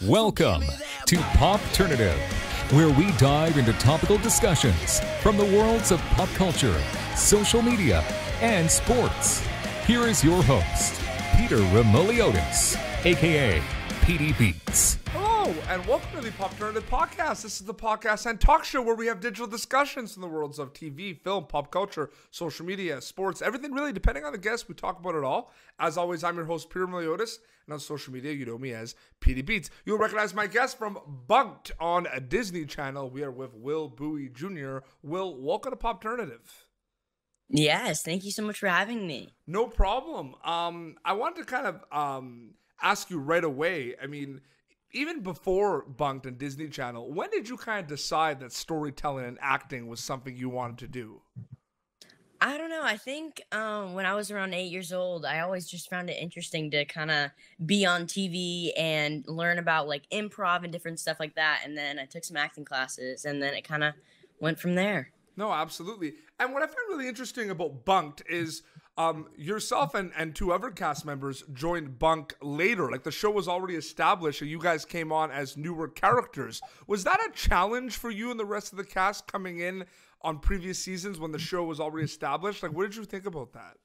Welcome to Popternative, where we dive into topical discussions from the worlds of pop culture, social media, and sports. Here is your host, Peter Remoliotis, aka PD Beats. Hello, and welcome to the Popternative Podcast. This is the podcast and talk show where we have digital discussions in the worlds of TV, film, pop culture, social media, sports, everything really, depending on the guest, we talk about it all. As always, I'm your host, Peter Remoliotis, and on social media, you know me as PD Beats. You'll recognize my guest from Bunked on a Disney Channel. We are with Will Bowie Jr. Will, welcome to Popternative. Yes, thank you so much for having me. No problem. I wanted to kind of ask you right away, I mean, even before Bunked and Disney Channel, when did you kind of decide that storytelling and acting was something you wanted to do? I don't know. I think when I was around 8 years old, I always just found it interesting to kind of be on TV and learn about like improv and different stuff like that. And then I took some acting classes and then it kind of went from there. No, absolutely. And what I find really interesting about Bunked is yourself and two other cast members joined Bunk later. Like the show was already established and you guys came on as newer characters. Was that a challenge for you and the rest of the cast coming in on previous seasons when the show was already established? Like, what did you think about that?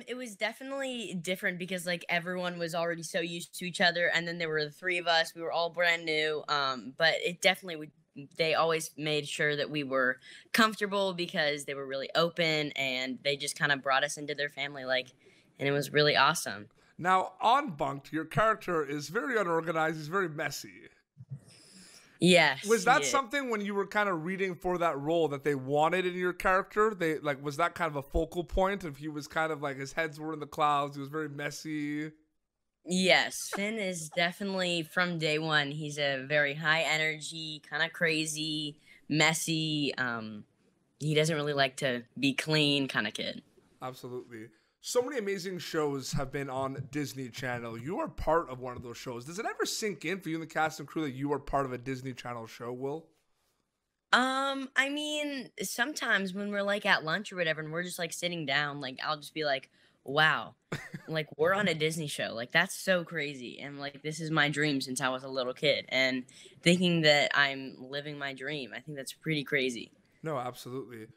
It was definitely different because like everyone was already so used to each other, and then there were the three of us. We were all brand new. But it definitely would. They always made sure that we were comfortable because they were really open and they just kind of brought us into their family, and it was really awesome. Now, on Bunked, your character is very unorganized. He's very messy. Yes. Was that something when you were kind of reading for that role that they wanted in your character? Was that kind of a focal point? If he was kind of like his heads were in the clouds, he was very messy. Yes, Finn is definitely from day one. He's a very high energy, kind of crazy, messy. He doesn't really like to be clean kind of kid. Absolutely. So many amazing shows have been on Disney Channel. You are part of one of those shows. Does it ever sink in for you and the cast and crew that you are part of a Disney Channel show, Will? I mean, sometimes when we're like at lunch or whatever and we're just like sitting down, like I'll just be like, wow, like we're on a Disney show. Like that's so crazy. And like this is my dream since I was a little kid. And thinking that I'm living my dream, I think that's pretty crazy. No, absolutely.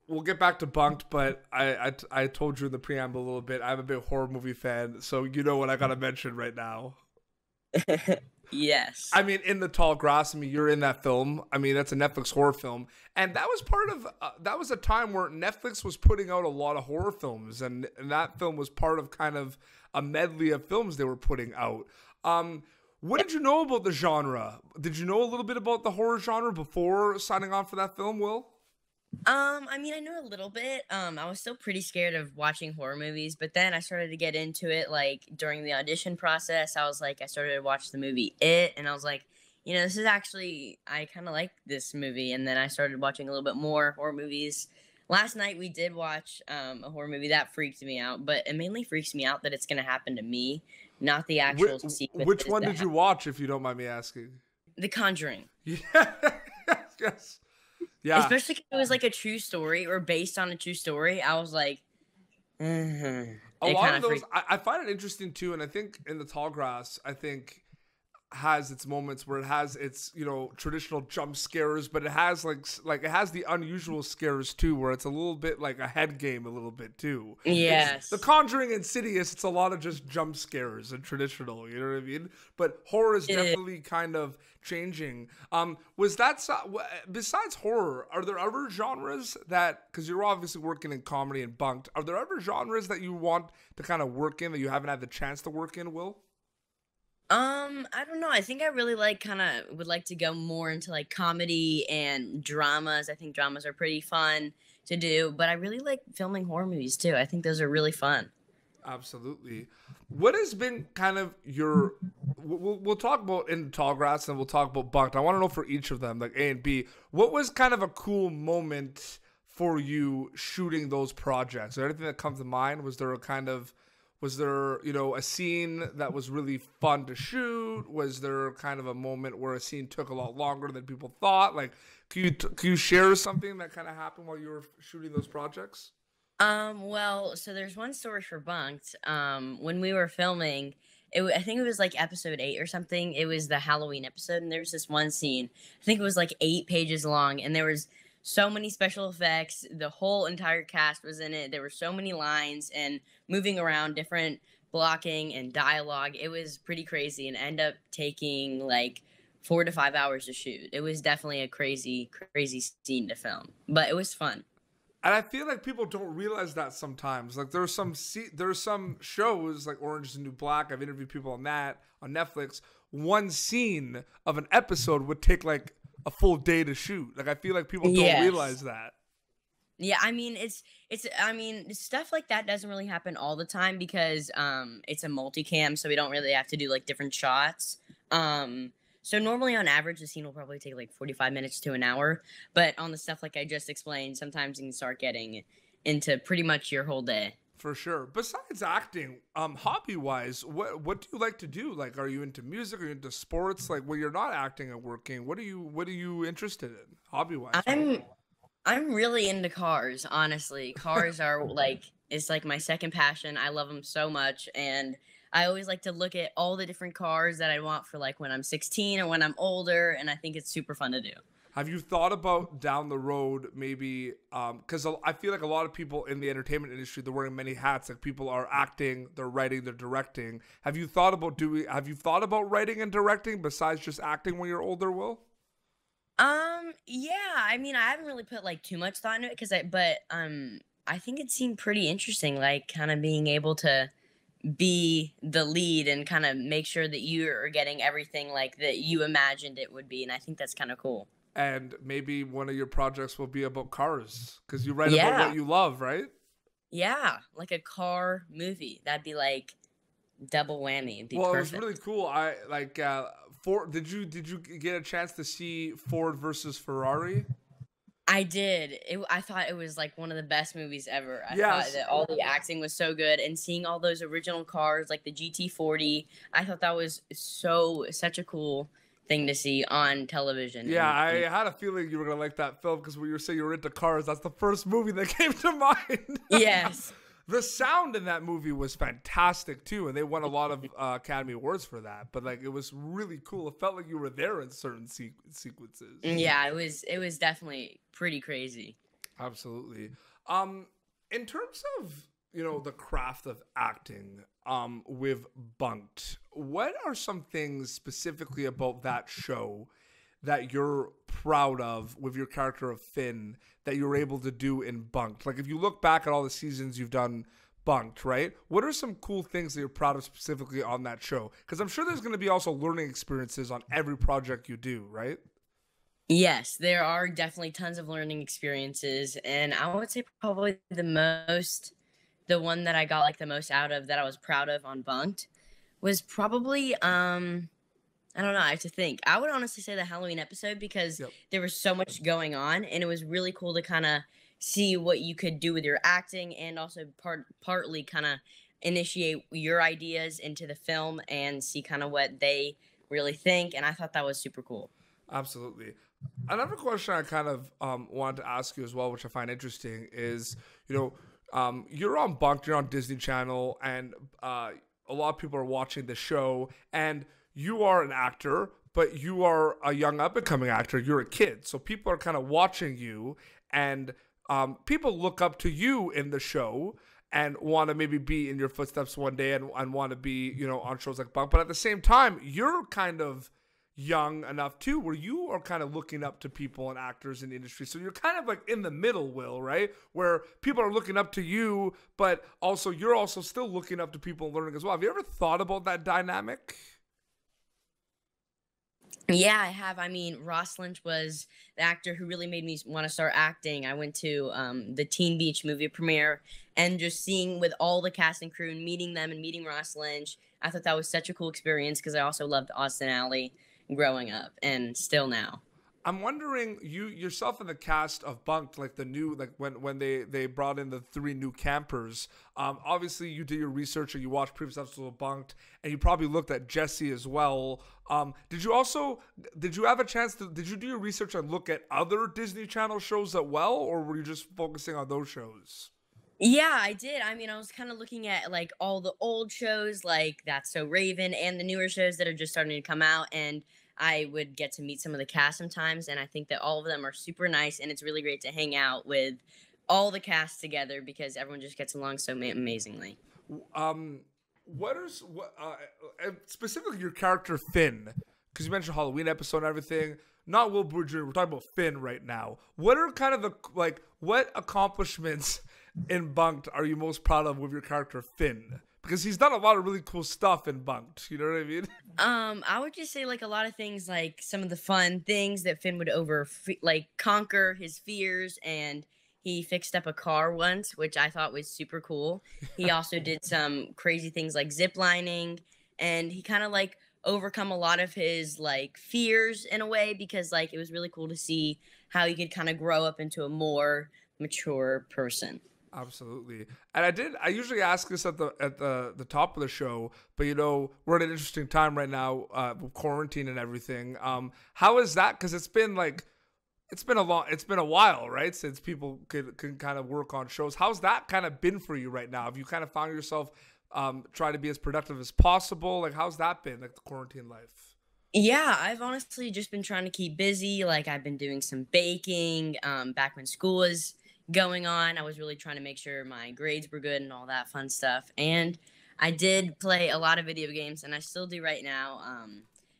We'll get back to Bunked, but I told you in the preamble a little bit, I'm a big horror movie fan, so you know what I gotta mention right now. Yes. I mean, In the Tall Grass, I mean, you're in that film. I mean, that's a Netflix horror film. And that was part of, that was a time where Netflix was putting out a lot of horror films. And that film was part of kind of a medley of films they were putting out. What did you know about the genre? Did you know a little bit about the horror genre before signing on for that film, Will? I mean, I know a little bit. I was still pretty scared of watching horror movies, but then I started to get into it, like, during the audition process. I started to watch the movie It, and I was like, this is actually, I kind of like this movie, and then I started watching a little bit more horror movies. Last night, we did watch a horror movie that freaked me out, but it mainly freaks me out that it's going to happen to me, not the actual sequence. Which one did you watch, if you don't mind me asking? The Conjuring. Yeah. Yes. Yeah. Especially if it was like a true story or based on a true story. I was like, a lot of those, I find it interesting too. And I think In the Tall Grass, I think has its moments where it has its, traditional jump scares, but it has like it has the unusual scares too, where it's a little bit like a head game a little bit too. Yes. The Conjuring, Insidious, it's a lot of just jump scares and traditional, you know what I mean? But horror is definitely kind of changing. Was that, besides horror, are there other genres that, because you're obviously working in comedy and Bunked, are there other genres that you want to kind of work in that you haven't had the chance to work in, Will? I don't know. I think I really would like to go more into like comedy and dramas. I think dramas are pretty fun to do, but I really like filming horror movies too. I think those are really fun. Absolutely. What has been kind of your, we'll talk about In Tall Grass and we'll talk about Bunked. I want to know for each of them, like A and B, what was kind of a cool moment for you shooting those projects? Is there anything that comes to mind? Was there a scene that was really fun to shoot? Was there kind of a moment where a scene took a lot longer than people thought? Like, can you share something that kind of happened while you were shooting those projects? Well, so there's one story for Bunked. When we were filming, I think it was like episode 8 or something. It was the Halloween episode, and there was this one scene. I think it was like 8 pages long, and there was so many special effects. The whole entire cast was in it. There were so many lines and moving around, different blocking and dialogue. It was pretty crazy, and ended up taking like 4 to 5 hours to shoot. It was definitely a crazy, crazy scene to film, but it was fun. And I feel like people don't realize that sometimes. Like there's some shows like Orange is the New Black. I've interviewed people on that on Netflix. One scene of an episode would take like a full day to shoot. Like I feel like people don't realize that. Yeah, I mean I mean stuff like that doesn't really happen all the time because it's a multicam, so we don't really have to do like different shots. So normally on average the scene will probably take like 45 minutes to an hour, but on the stuff like I just explained, sometimes you can start getting into pretty much your whole day. For sure. Besides acting, hobby-wise, what do you like to do? Like, are you into music? Are you into sports? Like, when you're not acting and working, what are you interested in, hobby-wise? I'm really into cars, honestly. Cars are like it's like my second passion. I love them so much, and I always like to look at all the different cars that I want for like when I'm 16 or when I'm older, and I think it's super fun to do. Have you thought about down the road maybe, because I feel like a lot of people in the entertainment industry, they're wearing many hats. Like people are acting, they're writing, they're directing. Have you thought about writing and directing besides just acting when you're older, Will? Yeah, I mean, I haven't really put like too much thought into it but I think it seemed pretty interesting, like kind of being able to be the lead and kind of make sure that you're getting everything like that you imagined it would be, and I think that's kind of cool. And maybe one of your projects will be about cars because you write about what you love, right? Yeah, like a car movie. That'd be like double whammy. It'd be perfect. Perfect. It was really cool. I like Ford. Did you get a chance to see Ford versus Ferrari? I did. I thought it was like one of the best movies ever. I thought that all the acting was so good, and seeing all those original cars like the GT40, I thought that was such a cool thing to see on television. Yeah, I had a feeling you were gonna like that film because when you were saying you were into cars, that's the first movie that came to mind. Yes. The sound in that movie was fantastic too, and they won a lot of Academy Awards for that. But like, it was really cool. It felt like you were there in certain sequences. Yeah, it was definitely pretty crazy. Absolutely. In terms of the craft of acting, with Bunk'd, what are some things specifically about that show that you're proud of with your character of Finn that you were able to do in Bunk'd? Like if you look back at all the seasons you've done Bunk'd, right? What are some cool things that you're proud of specifically on that show? Because I'm sure there's going to be also learning experiences on every project you do, right? Yes, there are definitely tons of learning experiences, and I would say probably the one that I got like the most out of that I was proud of on Bunk'd was probably I don't know. I have to think. I would honestly say the Halloween episode because there was so much going on, and it was really cool to kind of see what you could do with your acting, and also partly kind of initiate your ideas into the film and see kind of what they really think. And I thought that was super cool. Absolutely. Another question I kind of wanted to ask you as well, which I find interesting, is you're on Bunk'd, you're on Disney Channel, and a lot of people are watching the show, and you are an actor, but you are a young up-and-coming actor. You're a kid. So people are kind of watching you, and people look up to you in the show and want to maybe be in your footsteps one day and want to be, on shows like Bunk'd. But at the same time, you're kind of young enough too, where you are kind of looking up to people and actors in the industry. So you're kind of like in the middle, Will, right? Where people are looking up to you, but also you're also still looking up to people and learning as well. Have you ever thought about that dynamic? Yeah, I have. I mean, Ross Lynch was the actor who really made me want to start acting. I went to the Teen Beach movie premiere, and just seeing with all the cast and crew and meeting them and meeting Ross Lynch, I thought that was such a cool experience because I also loved Austin Alley growing up and still now. I'm wondering, you yourself in the cast of Bunk'd, like the new, like when they brought in the 3 new campers, obviously you did your research and you watched previous episodes of Bunk'd, and you probably looked at Jesse as well. Did you have a chance did you do your research and look at other Disney Channel shows as well, or were you just focusing on those shows? Yeah, I did. I mean, I was kind of looking at like all the old shows, like That's So Raven, and the newer shows that are just starting to come out. And I would get to meet some of the cast sometimes. And I think that all of them are super nice. And it's really great to hang out with all the cast together because everyone just gets along so amazingly. Um, specifically your character Finn? Because you mentioned Halloween episode and everything. Not Will Bowie Jr. We're talking about Finn right now. What are kind of the what accomplishments in Bunked are you most proud of with your character Finn? Because he's done a lot of really cool stuff in Bunked. You know what I mean? I would just say like a lot of things, like some of the fun things that Finn would conquer his fears, and he fixed up a car once, which I thought was super cool. He also did some crazy things like zip lining, and he kind of like overcome a lot of his like fears in a way, because like it was really cool to see how he could kind of grow up into a more mature person. Absolutely. And I usually ask this at the top of the show, but you know, we're at an interesting time right now with quarantine and everything. How is that? Because it's been a while, right? Since people can kind of work on shows. How's that kind of been for you right now? Have you kind of found yourself trying to be as productive as possible? Like, how's that been, like the quarantine life? Yeah, I've honestly just been trying to keep busy. Like I've been doing some baking. Back when school was going on, I was really trying to make sure my grades were good and all that fun stuff. And I did play a lot of video games, and I still do right now.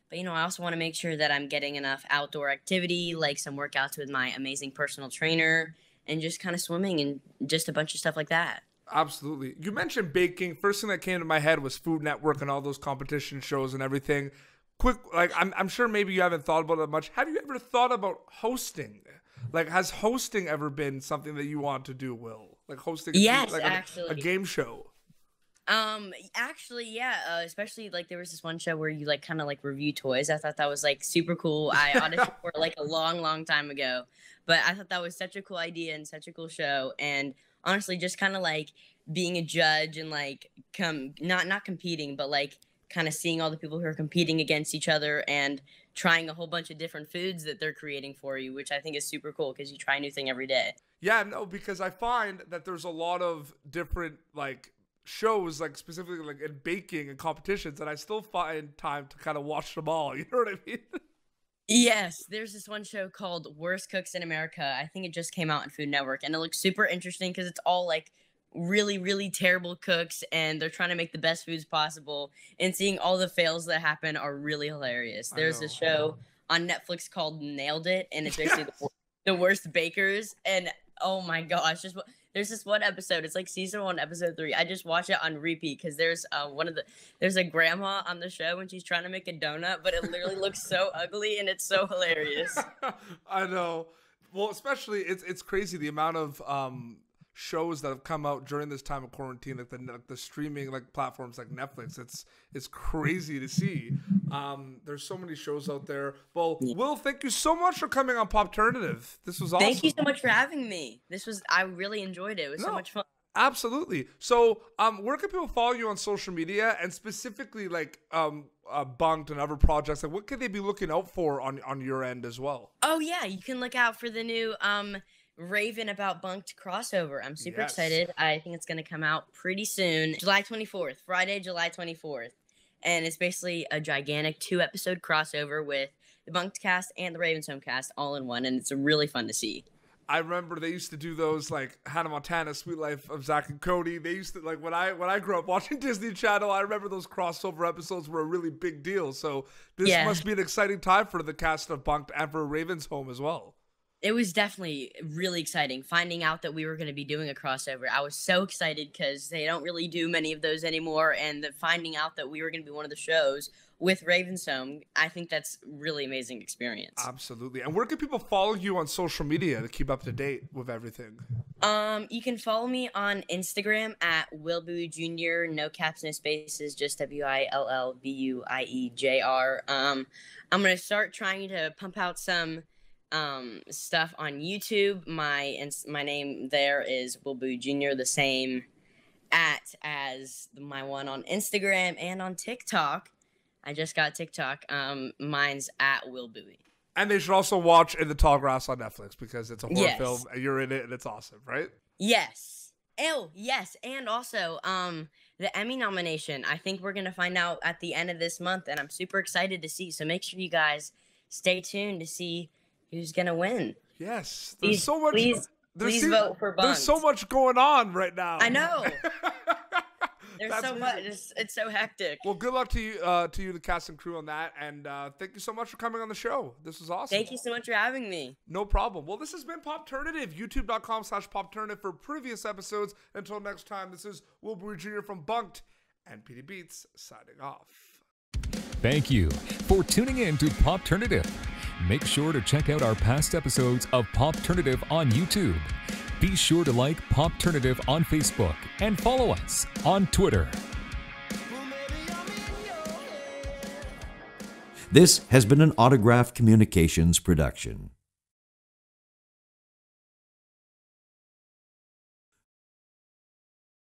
But you know, I also want to make sure that I'm getting enough outdoor activity, like some workouts with my amazing personal trainer, and just kind of swimming and just a bunch of stuff like that. Absolutely. You mentioned baking. First thing that came to my head was Food Network and all those competition shows and everything. Quick, like I'm sure maybe you haven't thought about it much. Have you ever thought about hosting? Like, has hosting ever been something that you want to do, Will? Like hosting, Yes, like actually. a game show. Actually, yeah. Especially like there was this one show where you like kind of like review toys. I thought that was like super cool. I auditioned for it, like a long, long time ago, but I thought that was such a cool idea and such a cool show. And honestly, just kind of like being a judge and like not competing, but like kind of seeing all the people who are competing against each other and trying a whole bunch of different foods that they're creating for you, which I think is super cool because you try a new thing every day. Yeah, no, because I find that there's a lot of different like shows, like specifically like in baking and competitions, and I still find time to kind of watch them all. You know what I mean? Yes, there's this one show called Worst Cooks in America. I think it just came out on Food Network, and it looks super interesting because it's all like really, really terrible cooks, and they're trying to make the best foods possible. And seeing all the fails that happen are really hilarious. There's this show on Netflix called Nailed It, and it's basically the worst bakers. And oh my gosh, there's this one episode. It's like season 1, episode 3. I just watch it on repeat because there's there's a grandma on the show and she's trying to make a donut, but it literally looks so ugly and it's so hilarious. I know. Well, especially it's crazy the amount of shows that have come out during this time of quarantine, like the streaming like platforms like Netflix. It's crazy to see. There's so many shows out there. Well, Will, thank you so much for coming on Popternative. This was awesome. Thank you so much for having me. I really enjoyed it. It was so much fun. Absolutely. So, where can people follow you on social media, and specifically like Bunked and other projects? Like, what can they be looking out for on your end as well? Oh yeah, you can look out for the new Raven About Bunked crossover. I'm super excited. I think it's going to come out pretty soon. July 24th, Friday, July 24th. And it's basically a gigantic 2-episode crossover with the Bunked cast and the Raven's Home cast all in one. And it's really fun to see. I remember they used to do those like Hannah Montana, Sweet Life of Zach and Cody. They used to like when I grew up watching Disney Channel, I remember those crossover episodes were a really big deal. So this must be an exciting time for the cast of Bunked and for Raven's Home as well. It was definitely really exciting finding out that we were going to be doing a crossover. I was so excited because they don't really do many of those anymore. And finding out that we were going to be one of the shows with Raven's Home, I think that's really amazing experience. Absolutely. And where can people follow you on social media to keep up to date with everything? You can follow me on Instagram at Will Bowie Jr. No caps, no spaces, just WILLVUIEJR. I'm going to start trying to pump out some stuff on YouTube. My name there is Will Bowie Jr., the same as my one on Instagram and on TikTok. I just got TikTok. Mine's at Will Bowie. And they should also watch In the Tall Grass on Netflix because it's a horror film and you're in it and it's awesome, right? Yes. Oh, yes, and also, the Emmy nomination. I think we're gonna find out at the end of this month, and I'm super excited to see. So make sure you guys stay tuned to see who's gonna win. Yes, there's so much. Please vote for Bunked. There's so much going on right now. I know. There's so much. It's so hectic. Well, good luck to you, the cast and crew on that, and thank you so much for coming on the show. This was awesome. Thank you so much for having me. No problem. Well, this has been Popternative. YouTube.com/Popternative for previous episodes. Until next time, this is Wilbur Jr. from Bunked and PD Beats signing off. Thank you for tuning in to Popternative. Make sure to check out our past episodes of Popternative on YouTube. Be sure to like Popternative on Facebook and follow us on Twitter. This has been an Autograph Communications production.